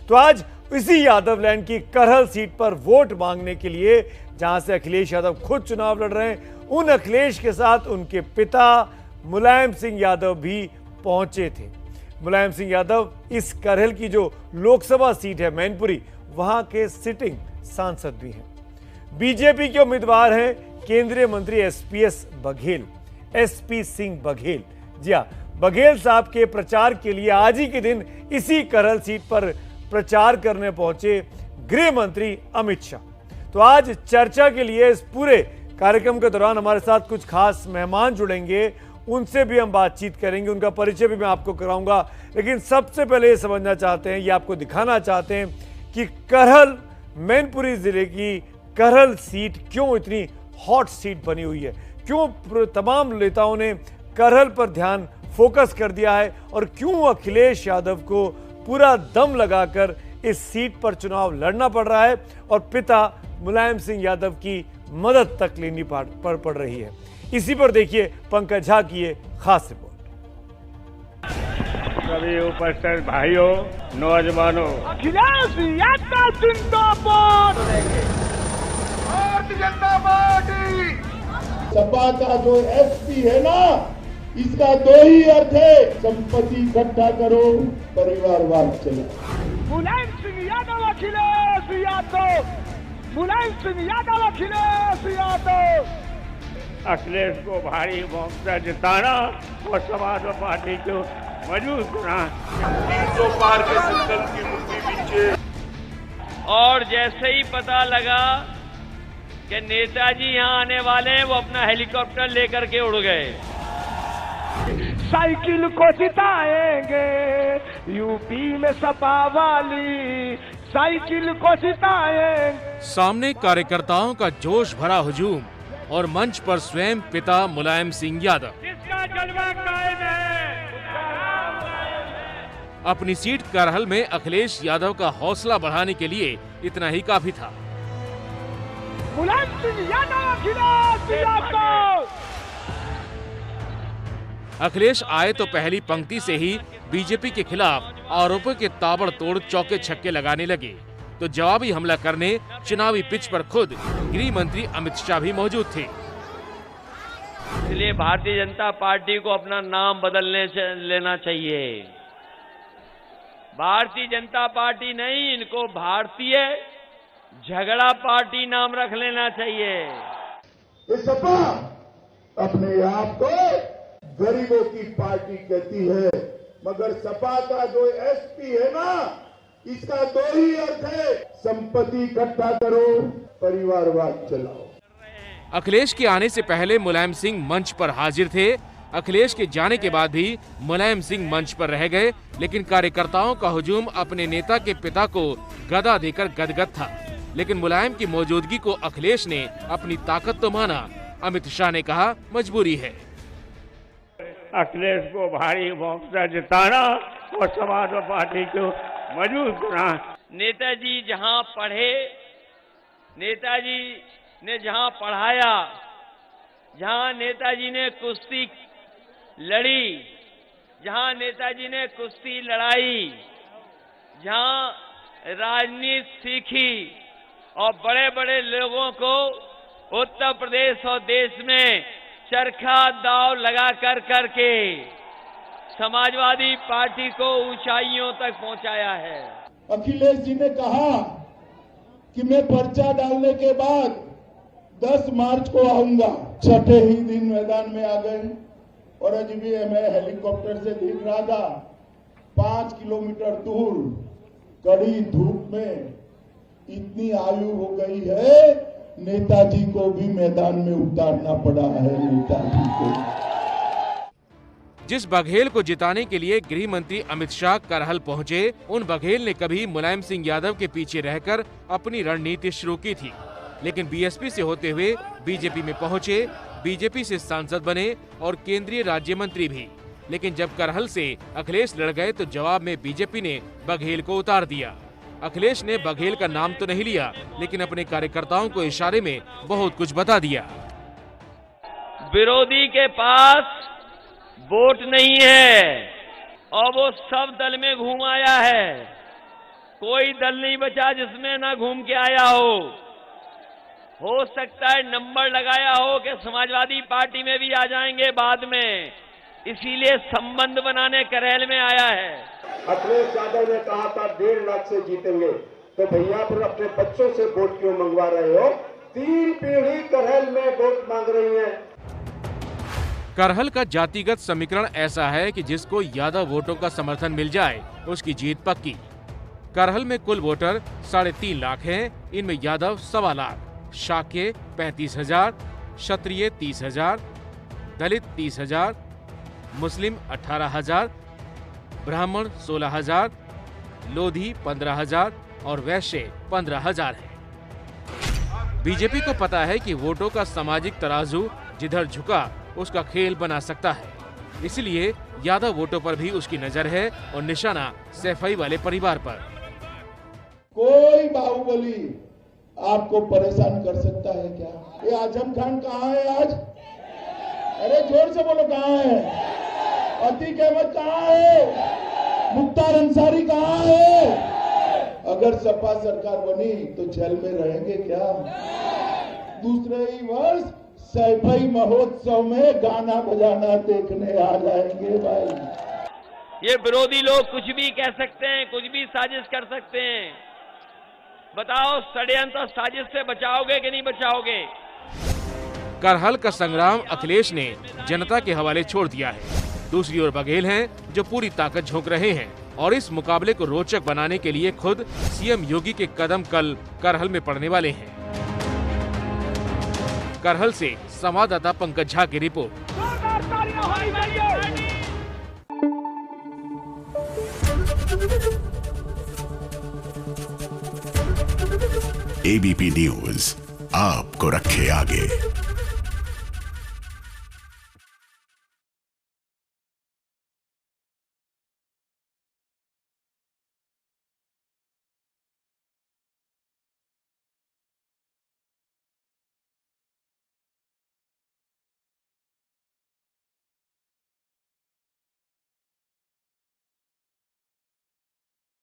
तो आज इसी यादव लैंड की करहल सीट पर वोट मांगने के लिए, जहां से अखिलेश यादव खुद चुनाव लड़ रहे हैं, उन अखिलेश के साथ उनके पिता मुलायम सिंह यादव भी पहुंचे थे। मुलायम सिंह यादव इस करहल की जो लोकसभा सीट है मैनपुरी, वहां के सिटिंग सांसद भी हैं। बीजेपी के उम्मीदवार हैं केंद्रीय मंत्री एसपी सिंह बघेल। जी हां, बघेल साहब के प्रचार के लिए आज ही के दिन इसी करहल सीट पर प्रचार करने पहुंचे गृह मंत्री अमित शाह। तो आज चर्चा के लिए इस पूरे कार्यक्रम के दौरान हमारे साथ कुछ खास मेहमान जुड़ेंगे, उनसे भी हम बातचीत करेंगे, उनका परिचय भी मैं आपको कराऊंगा। लेकिन सबसे पहले ये समझना चाहते हैं, ये आपको दिखाना चाहते हैं कि करहल, मैनपुरी जिले की करहल सीट क्यों इतनी हॉट सीट बनी हुई है, क्यों तमाम नेताओं ने करहल पर ध्यान फोकस कर दिया है और क्यों अखिलेश यादव को पूरा दम लगाकर इस सीट पर चुनाव लड़ना पड़ रहा है और पिता मुलायम सिंह यादव की मदद तक लेनी पड़ रही है। इसी पर देखिए पंकज झा की ये खास रिपोर्ट। सभी उपस्थित भाइयों, नौजवानों, अखिलेश यादव जिंदाबाद, भारतीय जनता पार्टी। सपा का जो एसपी है ना, इसका दो ही अर्थ है, संपत्ति इकट्ठा करो, परिवारवाद चलाओ। मुलायम सिंह यादव, अखिलेश यादव, मुलायम सिंह यादव, अखिलेश यादव। अखिलेश को भारी बहुमत जिताना और समाजवादी पार्टी को मजबूत बनाना। 300 पार के संकल्प की मुट्ठी पीछे। और जैसे ही पता लगा कि नेताजी यहाँ आने वाले हैं, वो अपना हेलीकॉप्टर लेकर के उड़ गए। साइकिल को जिताएंगे, यूपी में सपा वाली साइकिल को जिताएंगे। सामने कार्यकर्ताओं का जोश भरा हुजूम और मंच पर स्वयं पिता मुलायम सिंह यादव। इसका जलवा कायम है। अपनी सीट करहल में अखिलेश यादव का हौसला बढ़ाने के लिए इतना ही काफी था। मुलायम सिंह यादव, अखिलेश यादव। अखिलेश आए तो पहली पंक्ति से ही बीजेपी के खिलाफ आरोपों के ताबड़तोड़ चौके छक्के लगाने लगे। तो जवाबी हमला करने चुनावी पिच पर खुद गृह मंत्री अमित शाह भी मौजूद थे। इसलिए भारतीय जनता पार्टी को अपना नाम बदलने लेना चाहिए। भारतीय जनता पार्टी नहीं, इनको भारतीय झगड़ा पार्टी नाम रख लेना चाहिए। ये सपा अपने आप को गरीबों की पार्टी कहती है, मगर सपा का जो एसपी है ना, इसका दो ही अर्थ है, संपत्ति इकट्ठा करो, परिवारवाद चलाओ। अखिलेश के आने से पहले मुलायम सिंह मंच पर हाजिर थे। अखिलेश के जाने के बाद भी मुलायम सिंह मंच पर रह गए, लेकिन कार्यकर्ताओं का हुजूम अपने नेता के पिता को गदा देकर गदगद था। लेकिन मुलायम की मौजूदगी को अखिलेश ने अपनी ताकत तो माना। अमित शाह ने कहा मजबूरी है। अखिलेश को भारी बहुमत जिताना और समाजवादी पार्टी को मजबूत बनाना। नेताजी जहां पढ़े, नेताजी ने जहां पढ़ाया, जहां नेताजी ने कुश्ती लड़ी, जहां नेताजी ने कुश्ती लड़ाई, जहां राजनीति सीखी और बड़े बड़े लोगों को उत्तर प्रदेश और देश में चरखा दाव लगा कर करके समाजवादी पार्टी को ऊंचाइयों तक पहुंचाया है। अखिलेश जी ने कहा कि मैं पर्चा डालने के बाद 10 मार्च को आऊंगा। छठे ही दिन मैदान में आ गए और आज भी मैं हेलीकॉप्टर से देख रहा था, 5 किलोमीटर दूर कड़ी धूप में इतनी आयु हो गई है, नेताजी को भी मैदान में उतारना पड़ा है। नेताजी को, जिस बघेल को जिताने के लिए गृह मंत्री अमित शाह करहल पहुंचे, उन बघेल ने कभी मुलायम सिंह यादव के पीछे रहकर अपनी रणनीति शुरू की थी। लेकिन बीएसपी से होते हुए बीजेपी में पहुंचे, बीजेपी से सांसद बने और केंद्रीय राज्य मंत्री भी। लेकिन जब करहल से अखिलेश लड़ गए तो जवाब में बीजेपी ने बघेल को उतार दिया। अखिलेश ने बघेल का नाम तो नहीं लिया, लेकिन अपने कार्यकर्ताओं को इशारे में बहुत कुछ बता दिया। विरोधी के पास वोट नहीं है और वो सब दल में घूम आया है। कोई दल नहीं बचा जिसमें ना घूम के आया हो सकता है नंबर लगाया हो कि समाजवादी पार्टी में भी आ जाएंगे बाद में, इसीलिए संबंध बनाने करैल में आया है। अखिलेश यादव ने कहा था 1.5 लाख से जीतेंगे, तो भैया फिर अपने बच्चों से वोट क्यों मंगवा रहे हो? 3 पीढ़ी करहल में वोट मांग रही है। करहल का जातिगत समीकरण ऐसा है कि जिसको यादव वोटों का समर्थन मिल जाए उसकी जीत पक्की। करहल में कुल वोटर 3.5 लाख हैं, इनमें यादव 1.25 लाख, शाक्य 35,000, क्षत्रिय 30,000, दलित 30,000, मुस्लिम 18,000, ब्राह्मण 16,000, लोधी 15,000 और वैश्य 15,000 है। बीजेपी को पता है कि वोटों का सामाजिक तराजू जिधर झुका उसका खेल बना सकता है, इसलिए यादव वोटों पर भी उसकी नजर है और निशाना सैफई वाले परिवार पर। कोई बाहुबली आपको परेशान कर सकता है क्या? ये आजम खान कहाँ है आज? अरे जोर से बोलो, कहाँ है? अतीक अहमद कहाँ है? मुख्तार अंसारी कहाँ है? अगर सपा सरकार बनी तो जेल में रहेंगे क्या? दूसरे ही वर्ष सैफई महोत्सव में गाना बजाना देखने आ जाएंगे भाई। ये विरोधी लोग कुछ भी कह सकते हैं, कुछ भी साजिश कर सकते हैं। बताओ, षड्यंत्र साजिश से बचाओगे कि नहीं बचाओगे? करहल का संग्राम अखिलेश ने जनता के हवाले छोड़ दिया है। दूसरी ओर बघेल हैं जो पूरी ताकत झोंक रहे हैं और इस मुकाबले को रोचक बनाने के लिए खुद सीएम योगी के कदम कल करहल में पड़ने वाले हैं। करहल से संवाददाता पंकज झा की रिपोर्ट। एबीपी न्यूज आपको रखे आगे।